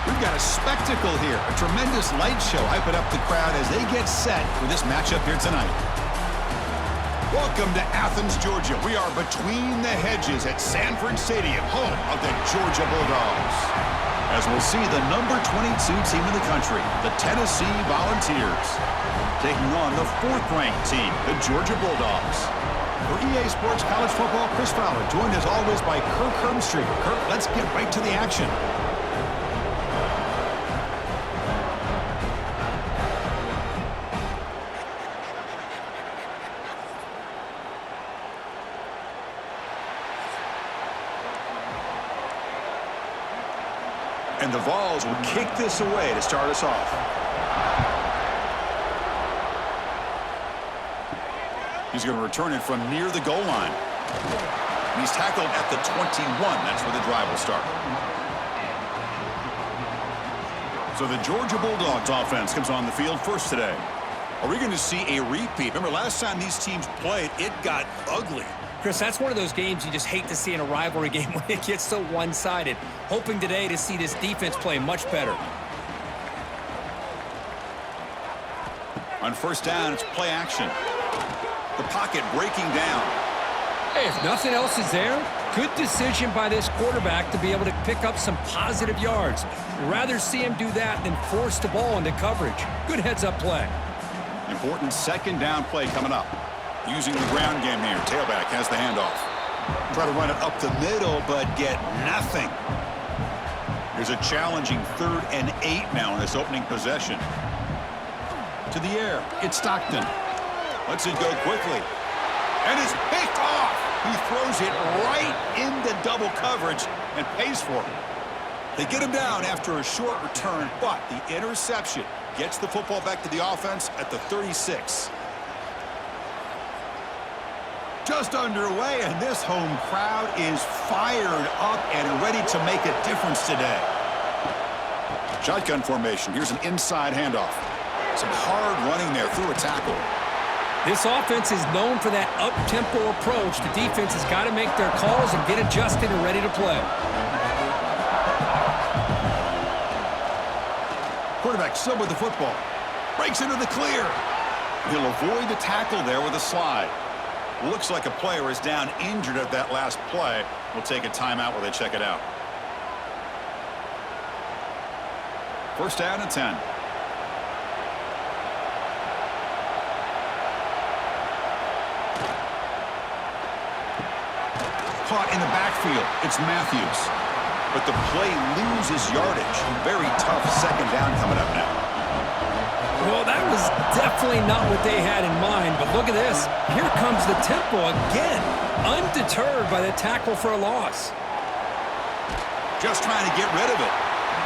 We've got a spectacle here, a tremendous light show hyping up the crowd as they get set for this matchup here tonight. Welcome to Athens, Georgia. We are between the hedges at Sanford Stadium, home of the Georgia Bulldogs. As we'll see the number 22 team in the country, the Tennessee Volunteers, taking on the 4th-ranked team, the Georgia Bulldogs. For EA Sports College Football, Chris Fowler, joined as always by Kirk Herbstreit. Kirk, let's get right to the action. And the Vols will kick this away to start us off. He's going to return it from near the goal line. And he's tackled at the 21. That's where the drive will start. So the Georgia Bulldogs offense comes on the field first today. Are we going to see a repeat? Remember, last time these teams played, it got ugly. Chris, that's one of those games you just hate to see in a rivalry game when it gets so one-sided. Hoping today to see this defense play much better. On first down, it's play action. The pocket breaking down. Hey, if nothing else is there, good decision by this quarterback to be able to pick up some positive yards. Rather see him do that than force the ball into coverage. Good heads-up play. Important second down play coming up. Using the ground game here. Tailback has the handoff. Try to run it up the middle, but get nothing. There's a challenging 3rd and 8 now in this opening possession. To the air. It's Stockton. Lets it go quickly. And it's picked off. He throws it right into double coverage and pays for it. They get him down after a short return, but the interception gets the football back to the offense at the 36. Just underway, and this home crowd is fired up and ready to make a difference today. Shotgun formation. Here's an inside handoff. Some hard running there through a tackle. This offense is known for that up-tempo approach. The defense has got to make their calls and get adjusted and ready to play. Quarterback still with the football. Breaks into the clear. He'll avoid the tackle there with a slide. Looks like a player is down injured at that last play. We'll take a timeout while they check it out. First down and 10. Caught in the backfield. It's Matthews. But the play loses yardage. Very tough second down coming up now. Well, that was definitely not what they had in mind, but look at this. Here comes the tempo again, undeterred by the tackle for a loss. Just trying to get rid of it,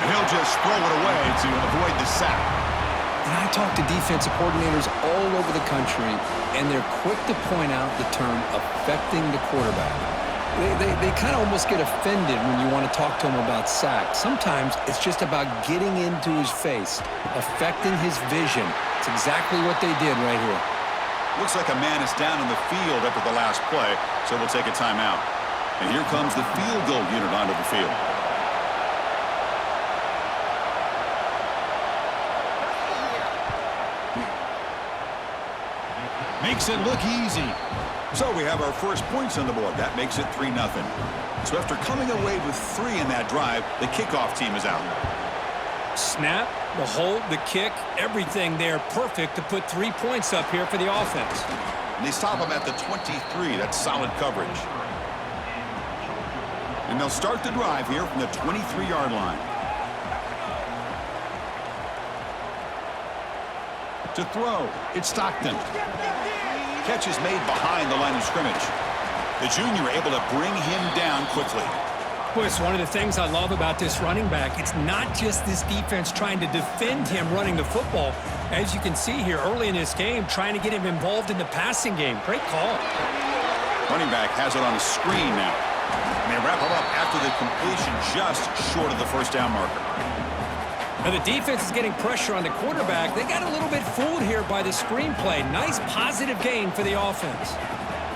and he'll just throw it away to avoid the sack. And I talk to defensive coordinators all over the country, and they're quick to point out the term affecting the quarterback. They kind of almost get offended when you want to talk to them about sacks. Sometimes it's just about getting into his face, affecting his vision. It's exactly what they did right here. Looks like a man is down in the field after the last play, so we'll take a timeout. And here comes the field goal unit onto the field. Makes it look easy. So we have our first points on the board. That makes it 3-0. So after coming away with 3 in that drive, the kickoff team is out. Snap, the hold, the kick, everything there perfect to put 3 points up here for the offense. And they stop them at the 23. That's solid coverage. And they'll start the drive here from the 23-yard line. To throw, it's Stockton. Catch is made behind the line of scrimmage. The junior able to bring him down quickly. Boy, it's one of the things I love about this running back. It's not just this defense trying to defend him running the football. As you can see here early in this game, trying to get him involved in the passing game. Great call. Running back has it on the screen now. And they wrap him up after the completion just short of the first down marker. Now the defense is getting pressure on the quarterback. They got a little bit fooled here by the screenplay. Nice positive gain for the offense.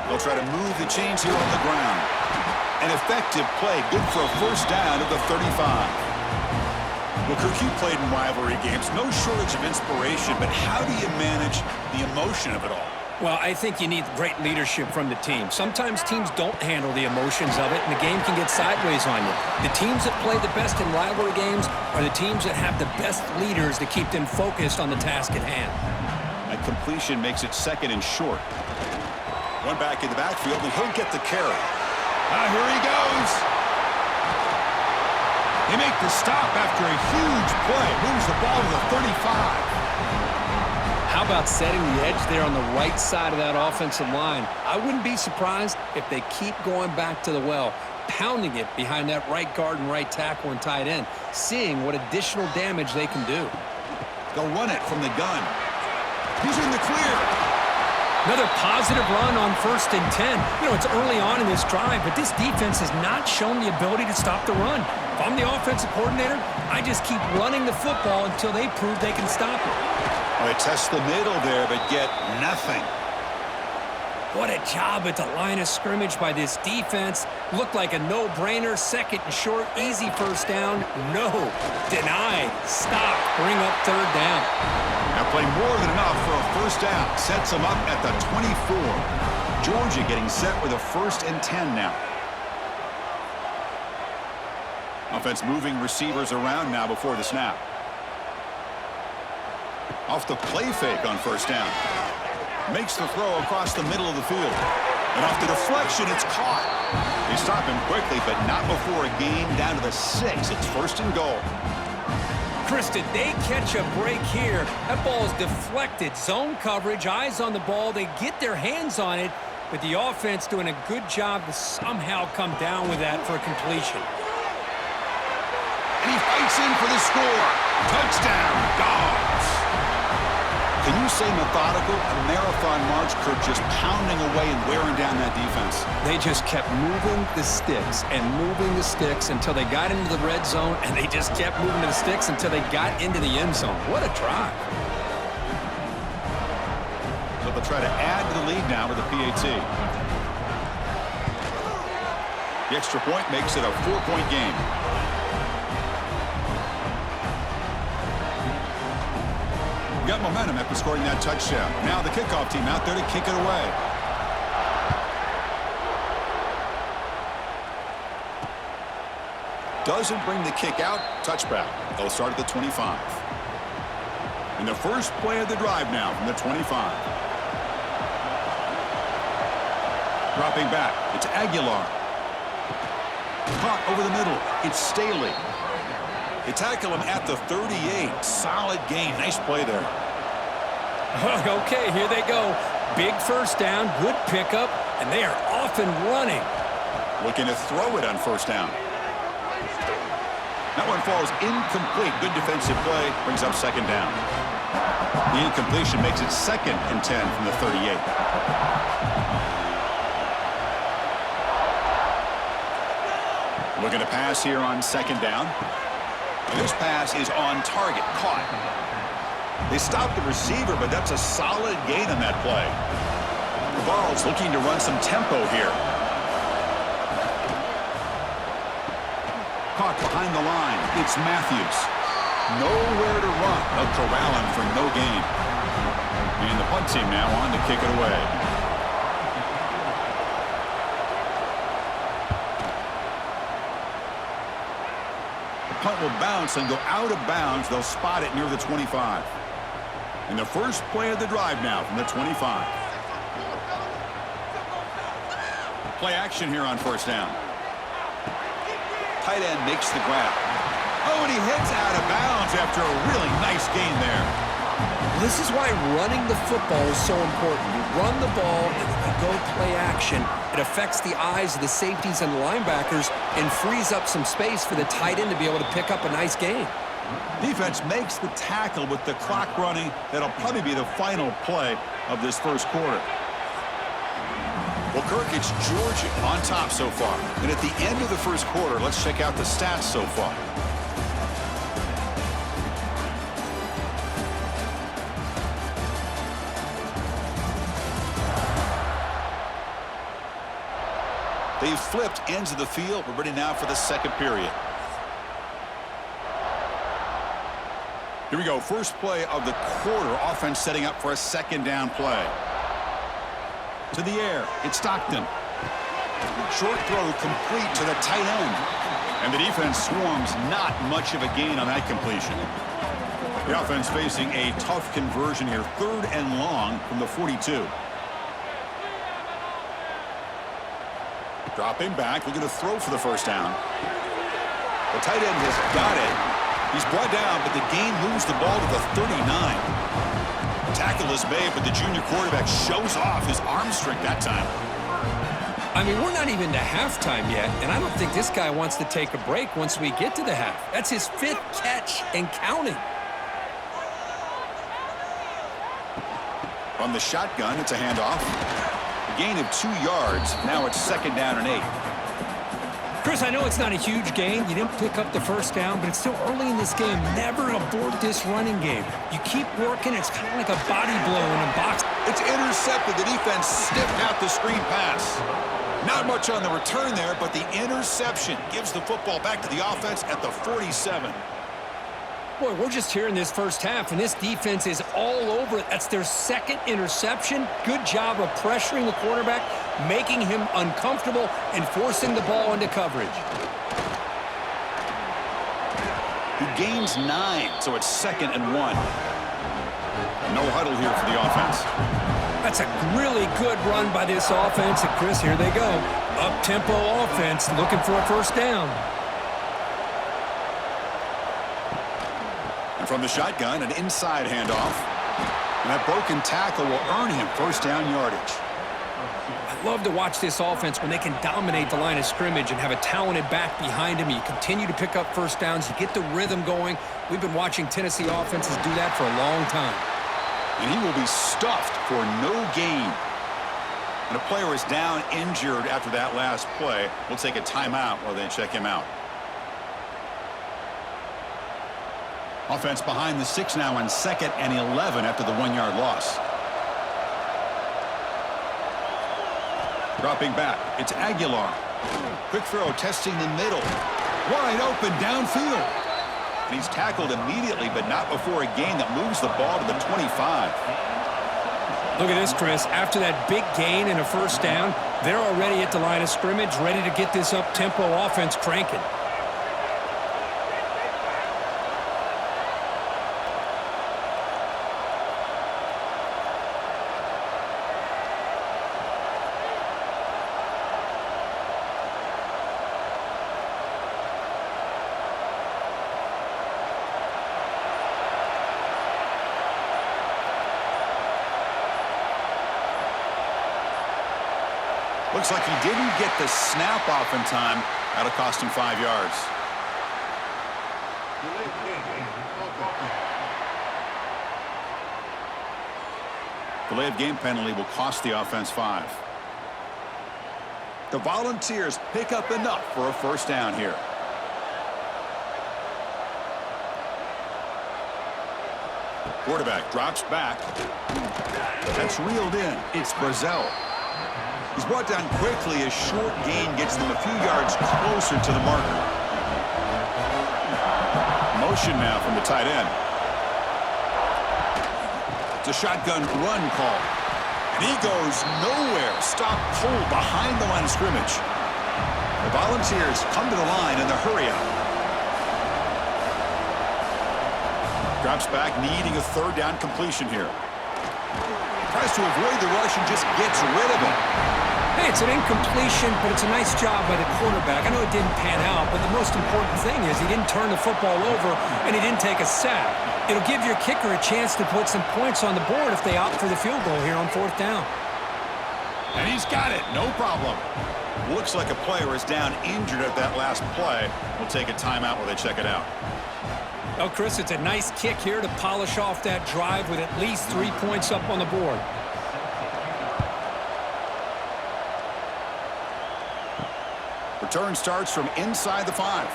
They'll try to move the chains here on the ground. An effective play, good for a first down at the 35. Well, Kirk, you played in rivalry games. No shortage of inspiration, but how do you manage the emotion of it all? Well, I think you need great leadership from the team. Sometimes teams don't handle the emotions of it, and the game can get sideways on you. The teams that play the best in rivalry games are the teams that have the best leaders to keep them focused on the task at hand. A completion makes it second and short. One back in the backfield, and he'll get the carry. Here he goes. They make the stop after a huge play. Moves the ball to the 35. How about setting the edge there on the right side of that offensive line? I wouldn't be surprised if they keep going back to the well, pounding it behind that right guard and right tackle and tight end, seeing what additional damage they can do. They'll run it from the gun. He's in the clear. Another positive run on 1st and 10. You know, it's early on in this drive, but this defense has not shown the ability to stop the run. If I'm the offensive coordinator, I just keep running the football until they prove they can stop it. Well, they test the middle there, but get nothing. What a job at the line of scrimmage by this defense. Looked like a no-brainer. 2nd and short, easy 1st down. No. Denied. Stop. Bring up 3rd down. Now play more than enough for a 1st down. Sets them up at the 24. Georgia getting set with a 1st and 10 now. Offense moving receivers around now before the snap. Off the play fake on 1st down. Makes the throw across the middle of the field. And off the deflection, it's caught. They stop him quickly, but not before a gain down to the 6. It's 1st and goal. Chris, did they catch a break here? That ball is deflected. Zone coverage, eyes on the ball. They get their hands on it, but the offense doing a good job to somehow come down with that for a completion. And he fights in for the score. Touchdown, Dogs. Can you say methodical? A marathon march, Kirk, just pounding away and wearing down that defense. They just kept moving the sticks and moving the sticks until they got into the red zone, and they just kept moving the sticks until they got into the end zone. What a drive. So they'll try to add to the lead now with the PAT. The extra point makes it a 4-point game. Got momentum after scoring that touchdown. Now the kickoff team out there to kick it away. Doesn't bring the kick out. Touchback. They'll start at the 25. And the first play of the drive now from the 25. Dropping back. It's Aguilar. Caught over the middle. It's Staley. They tackle him at the 38. Solid gain. Nice play there. Okay, here they go. Big 1st down, good pickup, and they are off and running. Looking to throw it on 1st down. That one falls incomplete. Good defensive play. Brings up 2nd down. The incompletion makes it 2nd and 10 from the 38. Looking to pass here on 2nd down. And this pass is on target. Caught. They stopped the receiver, but that's a solid gain on that play. The Vols looking to run some tempo here. Caught behind the line. It's Matthews. Nowhere to run. They'll corral him for no gain. And the punt team now on to kick it away. Punt will bounce and go out of bounds. They'll spot it near the 25. And the first play of the drive now from the 25. Play action here on 1st down. Tight end makes the grab. Oh, and he hits out of bounds after a really nice gain there. This is why running the football is so important. You run the ball and then you go play action. It affects the eyes of the safeties and the linebackers and frees up some space for the tight end to be able to pick up a nice gain. Defense makes the tackle with the clock running. That'll probably be the final play of this 1st quarter. Well, Kirk, it's Georgia on top so far. And at the end of the 1st quarter, let's check out the stats so far. They've flipped ends of the field. We're ready now for the 2nd period. Here we go. First play of the quarter. Offense setting up for a second down play. To the air. It's Stockton. Short throw complete to the tight end. And the defense swarms. Not much of a gain on that completion. The offense facing a tough conversion here. 3rd and long from the 42. Dropping back. Looking to throw for the first down. The tight end has got it. He's brought down, but the gain moves the ball to the 39. Tackle is made, but the junior quarterback shows off his arm strength that time. I mean, we're not even to halftime yet, and I don't think this guy wants to take a break once we get to the half. That's his 5th catch and counting. From the shotgun, it's a handoff. A gain of 2 yards. Now it's 2nd down and 8. Chris, I know it's not a huge gain. You didn't pick up the first down, but it's still early in this game. Never abort this running game. You keep working. It's kind of like a body blow in a box. It's intercepted. The defense sniffed out the screen pass. Not much on the return there, but the interception gives the football back to the offense at the 47. Boy, we're just here in this first half, and this defense is all over it. That's their 2nd interception. Good job of pressuring the quarterback, making him uncomfortable, and forcing the ball into coverage. He gains 9, so it's 2nd and 1. No huddle here for the offense. That's a really good run by this offense. And, Chris, here they go. Up-tempo offense looking for a first down. From the shotgun, an inside handoff. And that broken tackle will earn him first down yardage. I love to watch this offense when they can dominate the line of scrimmage and have a talented back behind him. You continue to pick up first downs. You get the rhythm going. We've been watching Tennessee offenses do that for a long time. And he will be stuffed for no gain. And a player is down injured after that last play. We'll take a timeout while they check him out. Offense behind the 6 now on 2nd and 11 after the 1-yard loss. Dropping back, it's Aguilar. Quick throw testing the middle. Wide open downfield. And he's tackled immediately, but not before a gain that moves the ball to the 25. Look at this, Chris. After that big gain and a first down, they're already at the line of scrimmage, ready to get this up-tempo offense cranking. Looks like he didn't get the snap off in time. That'll cost him 5 yards. Delay of game penalty will cost the offense 5. The Volunteers pick up enough for a first down here. Quarterback drops back. That's reeled in. It's Brazel. He's brought down quickly. A short gain gets them a few yards closer to the marker. Motion now from the tight end. It's a shotgun run call. And he goes nowhere. Stopped cold behind the line of scrimmage. The Volunteers come to the line in the hurry out. Drops back, needing a 3rd down completion here. Tries to avoid the rush and just gets rid of it. Hey, it's an incompletion, but it's a nice job by the quarterback. I know it didn't pan out, but the most important thing is he didn't turn the football over and he didn't take a sack. It'll give your kicker a chance to put some points on the board if they opt for the field goal here on 4th down. And he's got it. No problem. Looks like a player is down injured at that last play. We'll take a timeout while they check it out. Well, Chris, it's a nice kick here to polish off that drive with at least 3 points up on the board. Return starts from inside the 5.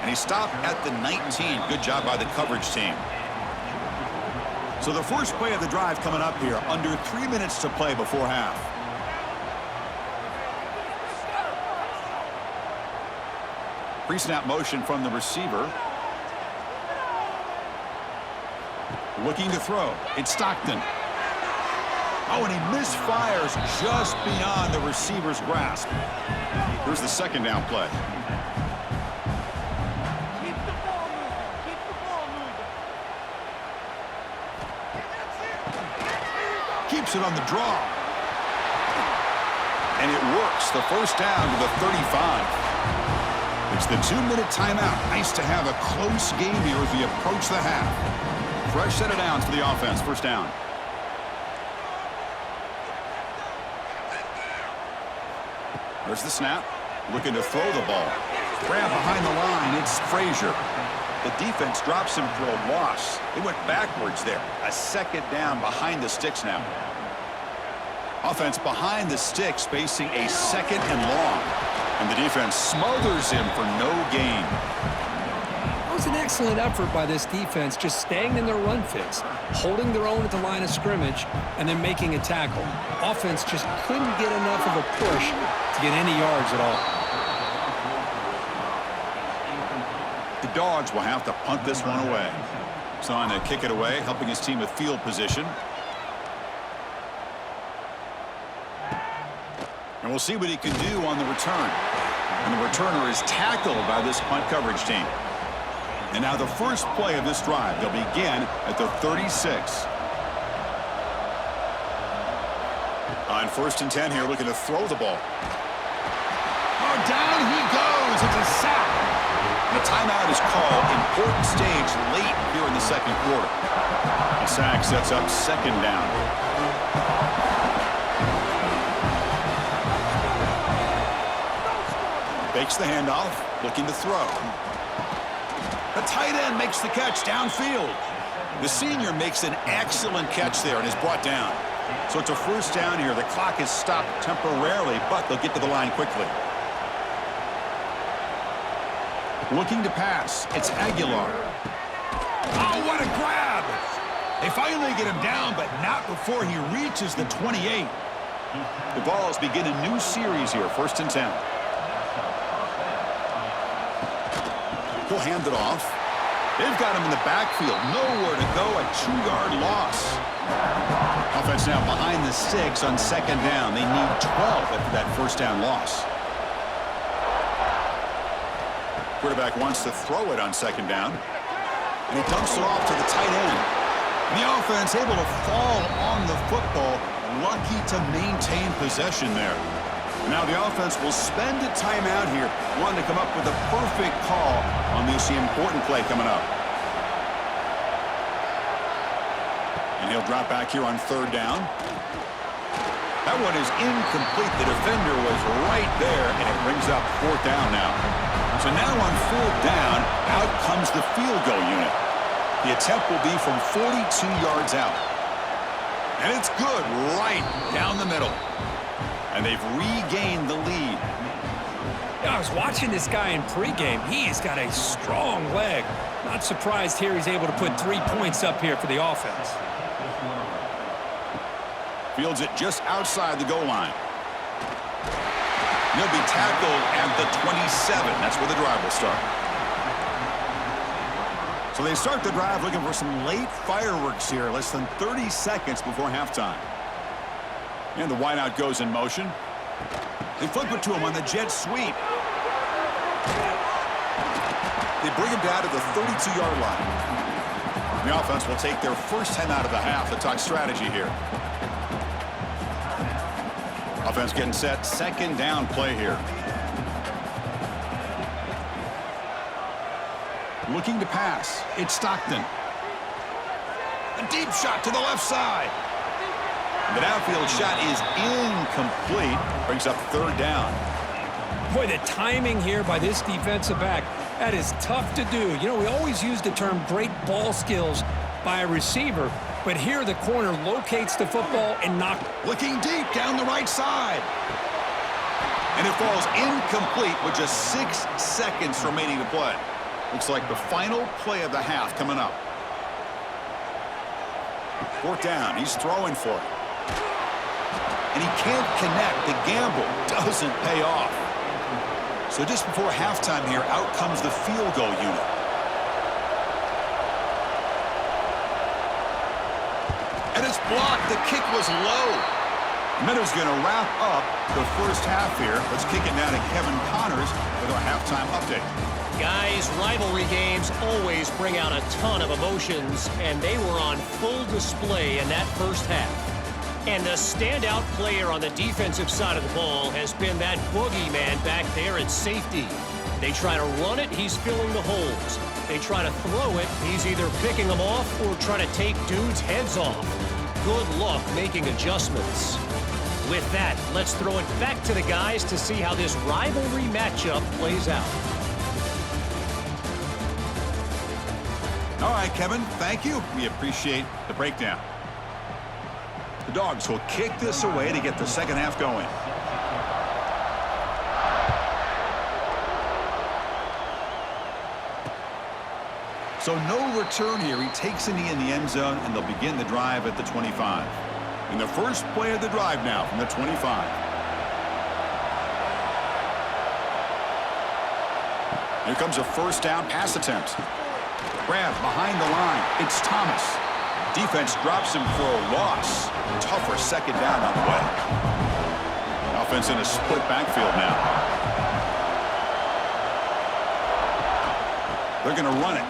And he stopped at the 19. Good job by the coverage team. So the first play of the drive coming up here. Under 3 minutes to play before half. Pre-snap motion from the receiver. Looking to throw. It's Stockton. Oh, and he misfires just beyond the receiver's grasp. Here's the second down play. Keep the ball moving. Keep the ball moving. Keeps it on the draw. And it works. The first down to the 35. It's the 2-minute timeout. Nice to have a close game here as we approach the half. Fresh set of downs for the offense. First down. There's the snap. Looking to throw the ball. Grab behind the line. It's Frazier. The defense drops him for a loss. They went backwards there. A second down behind the sticks now. Offense behind the sticks facing a second and long. And the defense smothers him for no gain. That was an excellent effort by this defense, just staying in their run fits, holding their own at the line of scrimmage, and then making a tackle. Offense just couldn't get enough of a push to get any yards at all. The Dogs will have to punt this one away. So on to kick it away, helping his team with field position. And we'll see what he can do on the return. And the returner is tackled by this punt coverage team. And now the first play of this drive, they'll begin at the 36. On 1st and 10 here, looking to throw the ball. Oh, down he goes. It's a sack. The timeout is called. Important stage late here in the second quarter. The sack sets up second down. Fakes the handoff, looking to throw. The tight end makes the catch downfield. The senior makes an excellent catch there and is brought down. So it's a first down here. The clock is stopped temporarily, but they'll get to the line quickly. Looking to pass. It's Aguilar. Oh, what a grab! They finally get him down, but not before he reaches the 28. The Vols begin a new series here, 1st and 10. He'll hand it off. They've got him in the backfield. Nowhere to go. A 2-yard loss. Offense now behind the sticks on second down. They need 12 after that first down loss. Quarterback wants to throw it on second down. And he dumps it off to the tight end. And the offense able to fall on the football. Lucky to maintain possession there. Now the offense will spend a timeout here, wanting to come up with a perfect call on this important play coming up. And he'll drop back here on 3rd down. That one is incomplete. The defender was right there, and it brings up 4th down now. So now on 4th down, out comes the field goal unit. The attempt will be from 42 yards out. And it's good right down the middle. And they've regained the lead. Yeah, I was watching this guy in pregame. He's got a strong leg. Not surprised here he's able to put 3 points up here for the offense. Fields it just outside the goal line. He'll be tackled at the 27. That's where the drive will start. So they start the drive looking for some late fireworks here. Less than 30 seconds before halftime. And the wideout goes in motion. They flip it to him on the jet sweep. They bring him down to the 32-yard line. The offense will take their first 10 out of the half. The talk strategy here. Offense getting set. Second down play here. Looking to pass. It's Stockton. A deep shot to the left side. The downfield shot is incomplete. Brings up 3rd down. Boy, the timing here by this defensive back, that is tough to do. You know, we always use the term great ball skills by a receiver, but here the corner locates the football and knocks. Looking deep down the right side. And it falls incomplete with just 6 seconds remaining to play. Looks like the final play of the half coming up. 4th down. He's throwing for it. And he can't connect. The gamble doesn't pay off. So just before halftime here, out comes the field goal unit. And it's blocked. The kick was low. Minnows going to wrap up the first half here. Let's kick it now to Kevin Connors with our halftime update. Guys, rivalry games always bring out a ton of emotions, and they were on full display in that first half. And the standout player on the defensive side of the ball has been that boogeyman back there at safety. They try to run it, he's filling the holes. They try to throw it, he's either picking them off or trying to take dudes' heads off. Good luck making adjustments. With that, let's throw it back to the guys to see how this rivalry matchup plays out. All right, Kevin, thank you. We appreciate the breakdown. The Dogs will kick this away to get the second half going. So no return here. He takes a knee in the end zone, and they'll begin the drive at the 25. And the first play of the drive now from the 25. Here comes a first down pass attempt. Grab behind the line. It's Thomas. Defense drops him for a loss. Tougher second down on the way. Offense in a split backfield now. They're going to run it.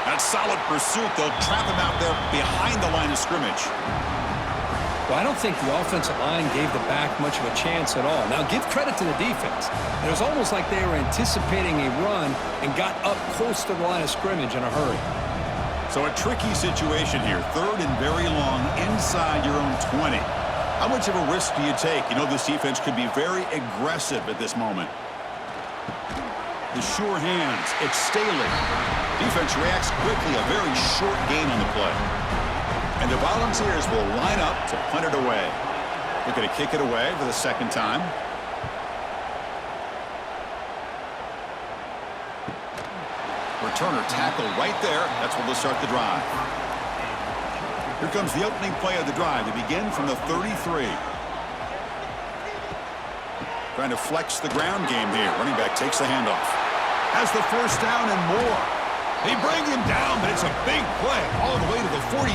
That solid pursuit. They'll trap him out there behind the line of scrimmage. Well, I don't think the offensive line gave the back much of a chance at all. Now, give credit to the defense. It was almost like they were anticipating a run and got up close to the line of scrimmage in a hurry. So a tricky situation here. Third and very long inside your own 20. How much of a risk do you take? You know this defense could be very aggressive at this moment. The sure hands. It's Staley. Defense reacts quickly. A very short gain on the play. And the Volunteers will line up to punt it away. They're going to kick it away for the second time. Returner tackle right there. That's where they'll start the drive. Here comes the opening play of the drive. They begin from the 33. Trying to flex the ground game here. Running back takes the handoff. Has the first down and more. They bring him down, but it's a big play all the way to the 43.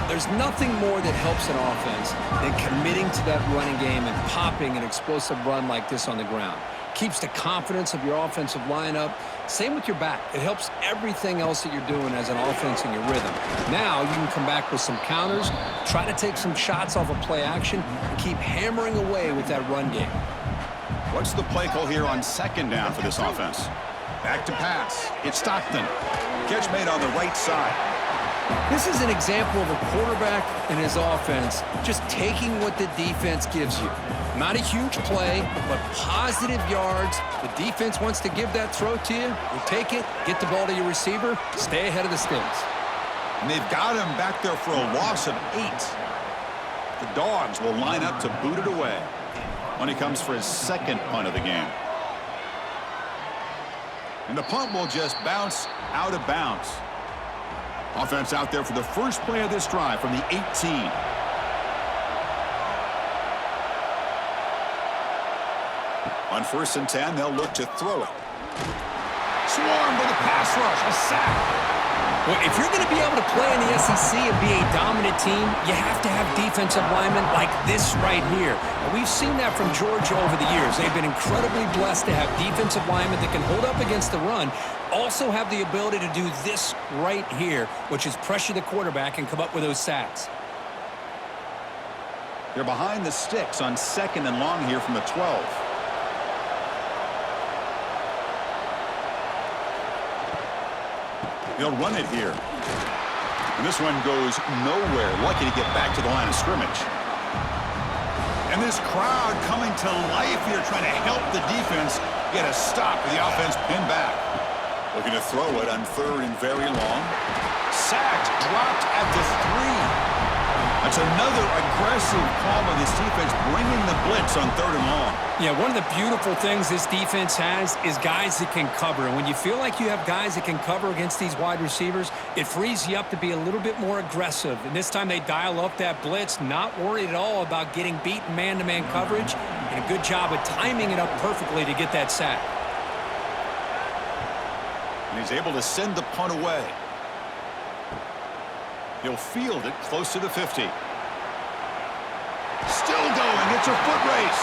There's nothing more that helps an offense than committing to that running game and popping an explosive run like this on the ground. Keeps the confidence of your offensive lineup. Same with your back. It helps everything else that you're doing as an offense in your rhythm. Now you can come back with some counters, try to take some shots off of play action, and keep hammering away with that run game. What's the play call here on second down for this offense? Back to pass. It's Stockton. Catch made on the right side. This is an example of a quarterback and his offense just taking what the defense gives you. Not a huge play, but positive yards. The defense wants to give that throw to you. You take it, get the ball to your receiver, stay ahead of the sticks. And they've got him back there for a loss of 8. The Dogs will line up to boot it away when he comes for his second punt of the game. And the punt will just bounce out of bounds. Offense out there for the first play of this drive from the 18. On 1st and 10, they'll look to throw it. Swarmed with a pass rush, a sack. Well, if you're going to be able to play in the SEC and be a dominant team, you have to have defensive linemen like this right here. And we've seen that from Georgia over the years. They've been incredibly blessed to have defensive linemen that can hold up against the run, also have the ability to do this right here, which is pressure the quarterback and come up with those sacks. They're behind the sticks on 2nd and long here from the 12. They'll run it here. And this one goes nowhere. Lucky to get back to the line of scrimmage. And this crowd coming to life here, trying to help the defense get a stop with the offense pinned back. Looking to throw it on 3rd and very long. Sacked, dropped at the 3. That's another aggressive call by this defense, bringing the blitz on 3rd and long. Yeah, one of the beautiful things this defense has is guys that can cover. And when you feel like you have guys that can cover against these wide receivers, it frees you up to be a little bit more aggressive. And this time they dial up that blitz, not worried at all about getting beaten man-to-man coverage. And a good job of timing it up perfectly to get that sack. And he's able to send the punt away. He'll field it close to the 50. Still going. It's a foot race.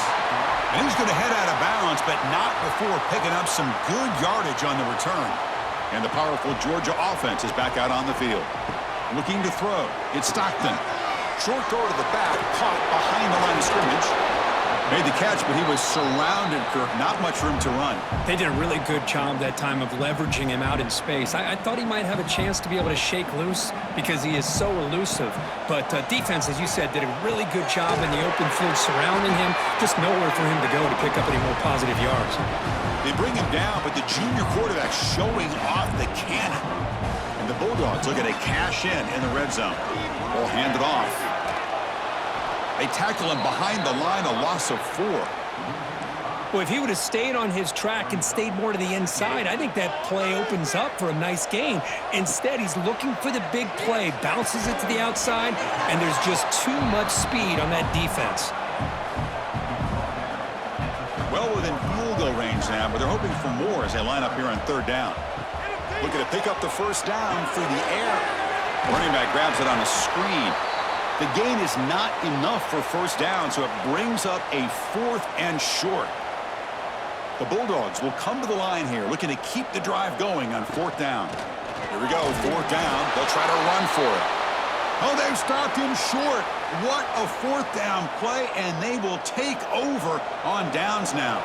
And he's going to head out of bounds, but not before picking up some good yardage on the return. And the powerful Georgia offense is back out on the field. Looking to throw. It's Stockton. Short throw to the back, caught behind the line of scrimmage. Made the catch, but he was surrounded, Kirk. Not much room to run. They did a really good job that time of leveraging him out in space. I thought he might have a chance to be able to shake loose because he is so elusive. But defense, as you said, did a really good job in the open field surrounding him. Just nowhere for him to go to pick up any more positive yards. They bring him down, but the junior quarterback showing off the cannon. And the Bulldogs looking to cash in the red zone. Ball handed off. They tackle him behind the line, a loss of 4. Well, if he would have stayed on his track and stayed more to the inside, I think that play opens up for a nice gain. Instead, he's looking for the big play, bounces it to the outside, and there's just too much speed on that defense. Well within field goal range now, but they're hoping for more as they line up here on 3rd down. Looking to pick up the 1st down through the air. Running back grabs it on a screen. The gain is not enough for 1st down, so it brings up a 4th and short. The Bulldogs will come to the line here, looking to keep the drive going on 4th down. Here we go, 4th down. They'll try to run for it. Oh, they've stopped him short. What a 4th down play, and they will take over on downs now.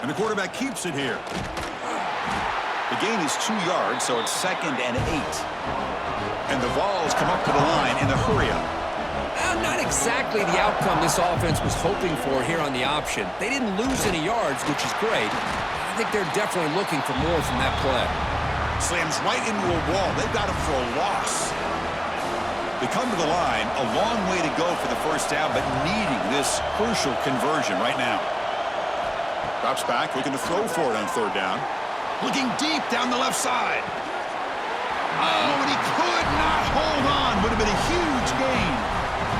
And the quarterback keeps it here. The gain is 2 yards, so it's 2nd and 8. And the Vols come up to the line in the hurry-up. Not exactly the outcome this offense was hoping for here on the option. They didn't lose any yards, which is great. I think they're definitely looking for more from that play. Slams right into a wall. They've got him for a loss. They come to the line, a long way to go for the 1st down, but needing this crucial conversion right now. Drops back, looking to throw for it on 3rd down. Looking deep down the left side. Oh, and he could not hold on. Would have been a huge gain.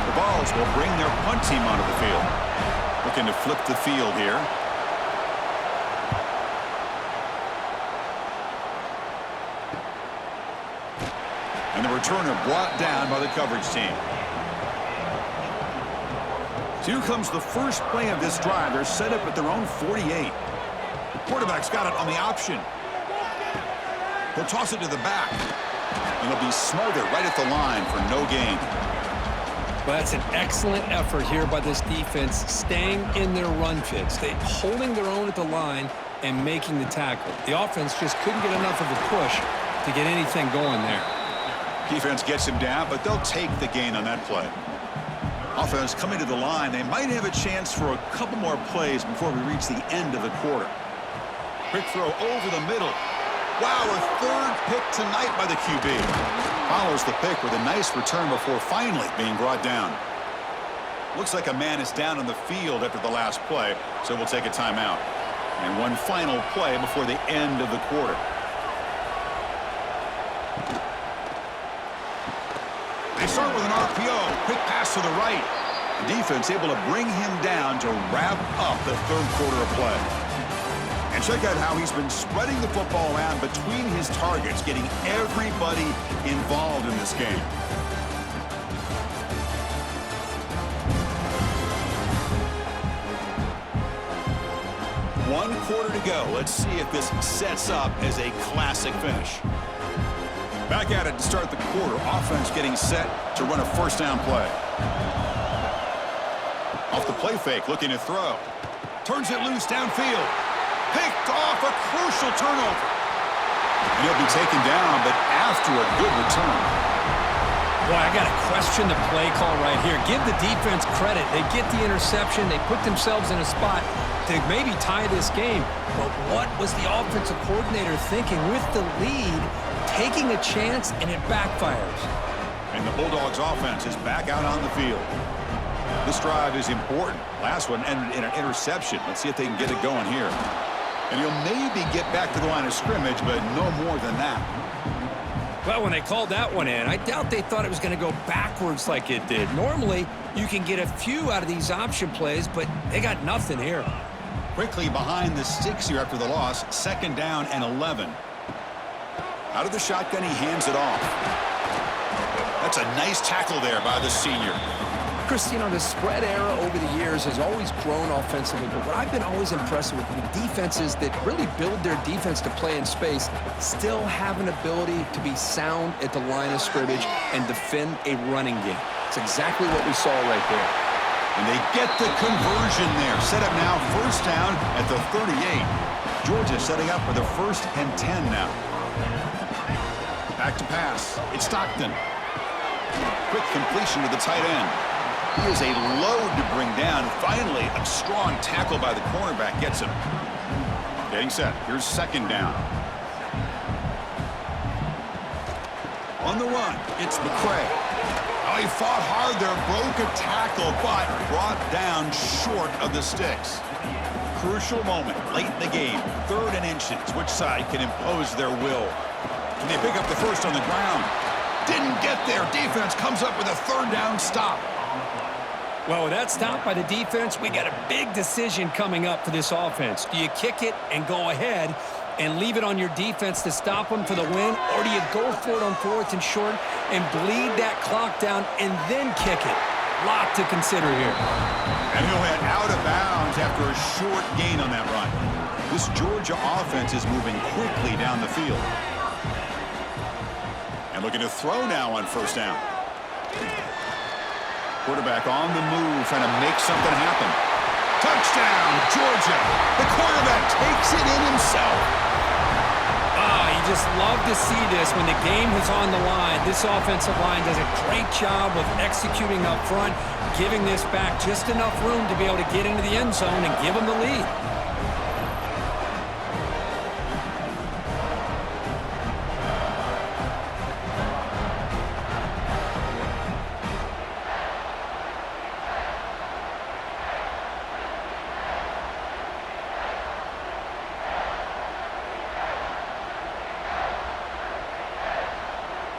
The Vols will bring their punt team onto the field. Looking to flip the field here. And the returner brought down by the coverage team. So here comes the first play of this drive. They're set up at their own 48. Quarterback's got it on the option. He'll toss it to the back. And he'll be smothered right at the line for no gain. Well, that's an excellent effort here by this defense, staying in their run fits. They holding their own at the line and making the tackle. The offense just couldn't get enough of a push to get anything going there. Defense gets him down, but they'll take the gain on that play. Offense coming to the line. They might have a chance for a couple more plays before we reach the end of the quarter. Quick throw over the middle. Wow, a 3rd pick tonight by the QB. Follows the pick with a nice return before finally being brought down. Looks like a man is down on the field after the last play, so we'll take a timeout. And one final play before the end of the quarter. They start with an RPO. Quick pass to the right. The defense able to bring him down to wrap up the 3rd quarter of play. And check out how he's been spreading the football around between his targets, getting everybody involved in this game. One quarter to go. Let's see if this sets up as a classic finish. Back at it to start the quarter. Offense getting set to run a 1st down play. Off the play fake, looking to throw. Turns it loose downfield. Picked off, a crucial turnover. And he'll be taken down, but after a good return. Boy, I got to question the play call right here. Give the defense credit. They get the interception. They put themselves in a spot to maybe tie this game. But what was the offensive coordinator thinking with the lead, taking a chance, and it backfires? And the Bulldogs offense is back out on the field. This drive is important. Last one ended in an interception. Let's see if they can get it going here. And he'll maybe get back to the line of scrimmage, but no more than that. Well, when they called that one in, I doubt they thought it was going to go backwards like it did. Normally, you can get a few out of these option plays, but they got nothing here. Quickly behind the sticks here after the loss. 2nd down and 11. Out of the shotgun, he hands it off. That's a nice tackle there by the senior. Chris, the spread era over the years has always grown offensively, but what I've been always impressed with defenses that really build their defense to play in space still have an ability to be sound at the line of scrimmage and defend a running game. It's exactly what we saw right there. And they get the conversion there. Set up now, 1st down at the 38. Georgia setting up for the 1st and 10 now. Back to pass. It's Stockton. Quick completion to the tight end. He is a load to bring down. Finally, a strong tackle by the cornerback gets him. Getting set. Here's 2nd down. On the run, it's McCray. Oh, he fought hard there, broke a tackle, but brought down short of the sticks. Crucial moment late in the game. 3rd and inches. Which side can impose their will? Can they pick up the first on the ground? Didn't get there. Defense comes up with a 3rd down stop. Well, with that stop by the defense, we got a big decision coming up for this offense. Do you kick it and go ahead and leave it on your defense to stop them for the win, or do you go for it on 4th and short and bleed that clock down and then kick it? Lot to consider here. And he'll head out of bounds after a short gain on that run. This Georgia offense is moving quickly down the field. And looking to throw now on 1st down. Quarterback on the move, trying to make something happen. Touchdown, Georgia. The quarterback takes it in himself. You just love to see this when the game is on the line. This offensive line does a great job of executing up front, giving this back just enough room to be able to get into the end zone and give them the lead.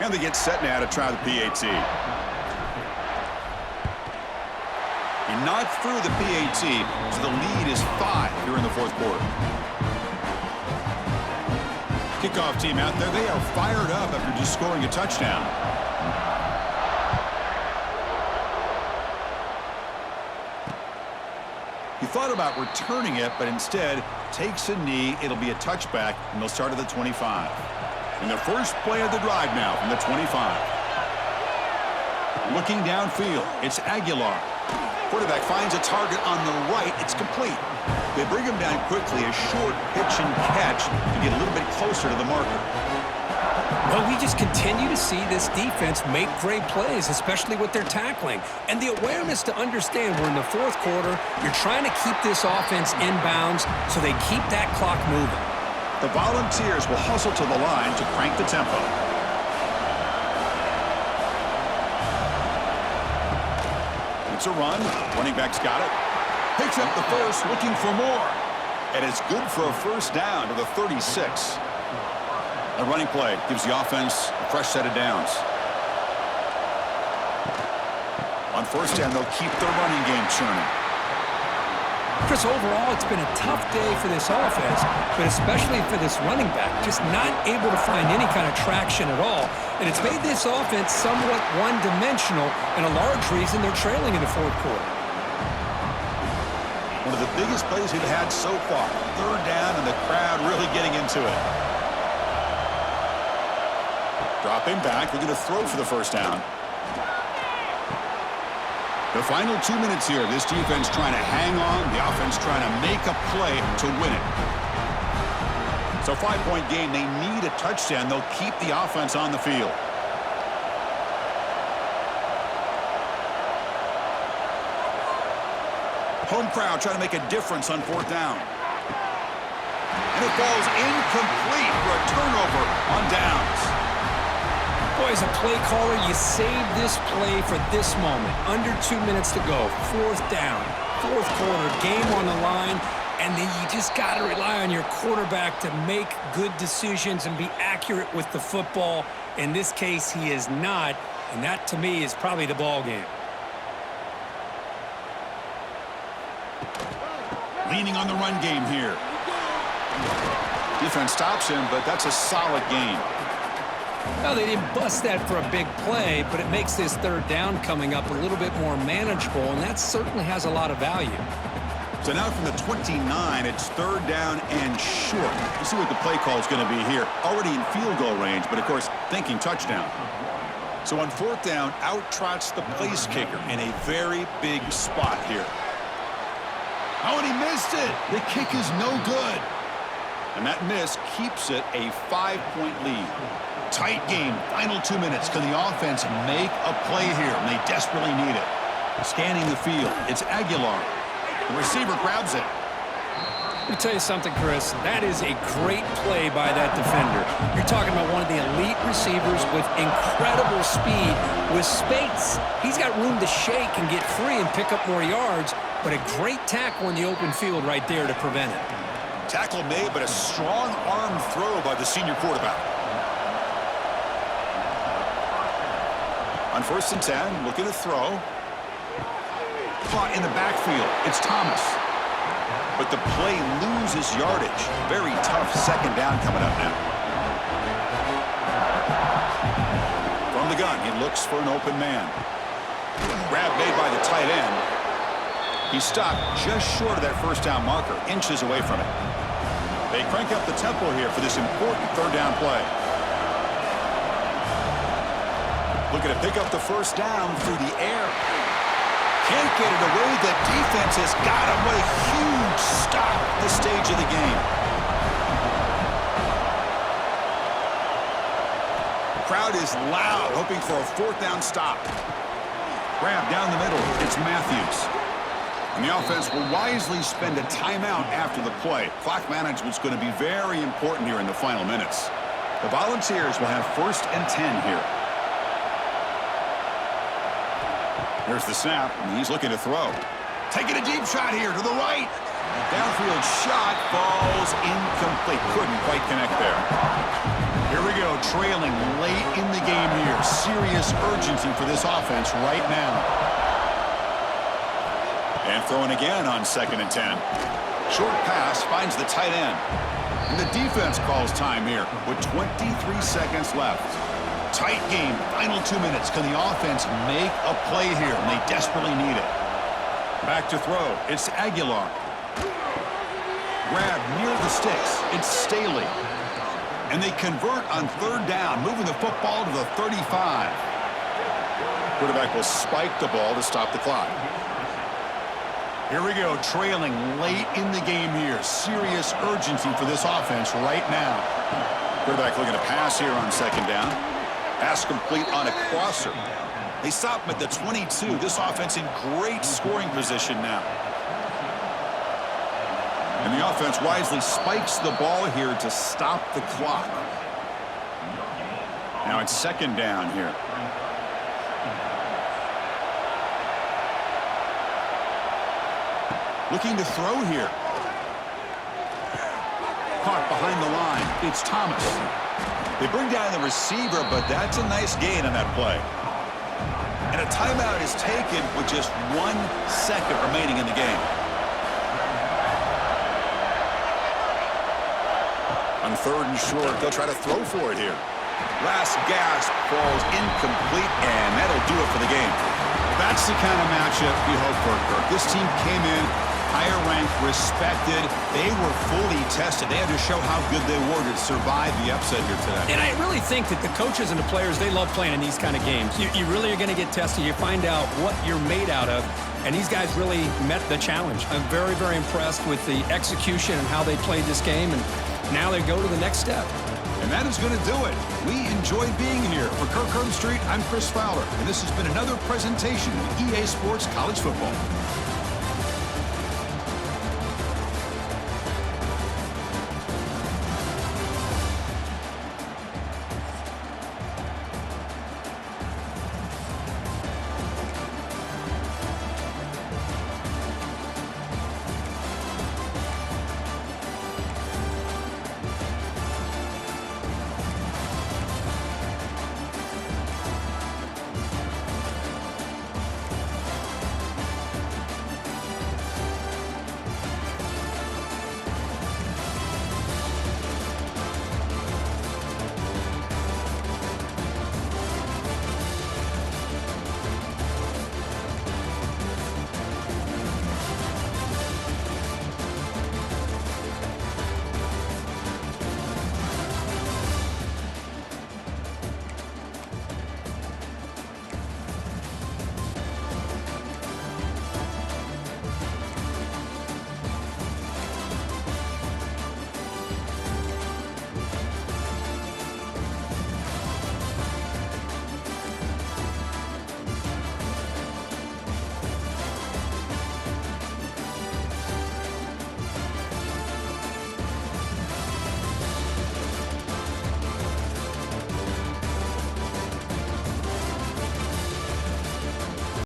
And they get set now to try the PAT. He knocked through the PAT, so the lead is 5 here in the 4th quarter. Kickoff team out there. They are fired up after just scoring a touchdown. He thought about returning it, but instead takes a knee. It'll be a touchback, and they'll start at the 25. And the first play of the drive now from the 25. Looking downfield, it's Aguilar. Quarterback finds a target on the right. It's complete. They bring him down quickly, a short pitch and catch to get a little bit closer to the marker. Well, we just continue to see this defense make great plays, especially with their tackling. And the awareness to understand we're in the 4th quarter, you're trying to keep this offense in bounds so they keep that clock moving. The Volunteers will hustle to the line to crank the tempo. It's a run. Running back's got it. Picks up the first, looking for more. And it's good for a 1st down to the 36. A running play gives the offense a fresh set of downs. On 1st down, they'll keep their running game churning. Chris, overall, it's been a tough day for this offense, but especially for this running back, just not able to find any kind of traction at all. And it's made this offense somewhat one-dimensional, and a large reason they're trailing in the 4th quarter. One of the biggest plays we've had so far. 3rd down, and the crowd really getting into it. Dropping back, looking to throw for the 1st down. The final 2 minutes here, this defense trying to hang on, the offense trying to make a play to win it. It's a 5-point game. They need a touchdown. They'll keep the offense on the field. Home crowd trying to make a difference on 4th down. And it falls incomplete for a turnover on downs. Boy, as a play caller, you save this play for this moment. Under 2 minutes to go. 4th down. 4th quarter. Game on the line. And then you just got to rely on your quarterback to make good decisions and be accurate with the football. In this case, he is not. And that, to me, is probably the ball game. Leaning on the run game here. Defense stops him, but that's a solid gain. Well, they didn't bust that for a big play, but it makes this third down coming up a little bit more manageable, and that certainly has a lot of value. So now from the 29, it's third down and short. You see what the play call is going to be here. Already in field goal range, but of course, thinking touchdown. So on fourth down, out trots the place kicker in a very big spot here. Oh, and he missed it. The kick is no good. And that miss keeps it a 5-point lead. Tight game, final 2 minutes. Can the offense make a play here? And they desperately need it. Scanning the field, it's Aguilar. The receiver grabs it. Let me tell you something, Chris. That is a great play by that defender. You're talking about one of the elite receivers with incredible speed, with space. He's got room to shake and get free and pick up more yards, but a great tackle in the open field right there to prevent it. Tackle made, but a strong arm throw by the senior quarterback. On 1st and 10, looking to throw. Caught in the backfield. It's Thomas. But the play loses yardage. Very tough second down coming up now. From the gun, he looks for an open man. Grab made by the tight end. He stopped just short of that first down marker, inches away from it. They crank up the tempo here for this important third down play. Looking to pick up the first down through the air. Can't get it away. The defense has got him. What a huge stop at this stage of the game. The crowd is loud, hoping for a fourth down stop. Grab down the middle. It's Matthews. And the offense will wisely spend a timeout after the play. Clock management's going to be very important here in the final minutes. The Volunteers will have 1st and 10 here. Here's the snap, and he's looking to throw. Taking a deep shot here to the right. Downfield shot falls incomplete. Couldn't quite connect there. Here we go, trailing late in the game here. Serious urgency for this offense right now. And throwing again on 2nd and 10. Short pass finds the tight end. And the defense calls time here with 23 seconds left. Tight game, final 2 minutes. Can the offense make a play here? And they desperately need it. Back to throw. It's Aguilar. Grab near the sticks. It's Staley. And they convert on third down, moving the football to the 35. Quarterback will spike the ball to stop the clock. Here we go, trailing late in the game here. Serious urgency for this offense right now. Quarterback looking to pass here on 2nd down. Pass complete on a crosser. They stop him at the 22. This offense in great scoring position now. And the offense wisely spikes the ball here to stop the clock. Now it's 2nd down here. Looking to throw here. Caught behind the line. It's Thomas. They bring down the receiver, but that's a nice gain on that play. And a timeout is taken with just 1 second remaining in the game. On 3rd and short, they'll try to throw for it here. Last gasp falls incomplete, and that'll do it for the game. That's the kind of matchup you hope for, Kirk. This team came in higher ranked, respected. They were fully tested. They had to show how good they were to survive the upset here today. And I really think that the coaches and the players, they love playing in these kind of games. You really are going to get tested. You find out what you're made out of. And these guys really met the challenge. I'm very, very impressed with the execution and how they played this game. And now they go to the next step. And that is going to do it. We enjoyed being here. For Kirk Street, I'm Chris Fowler. And this has been another presentation of EA Sports College Football.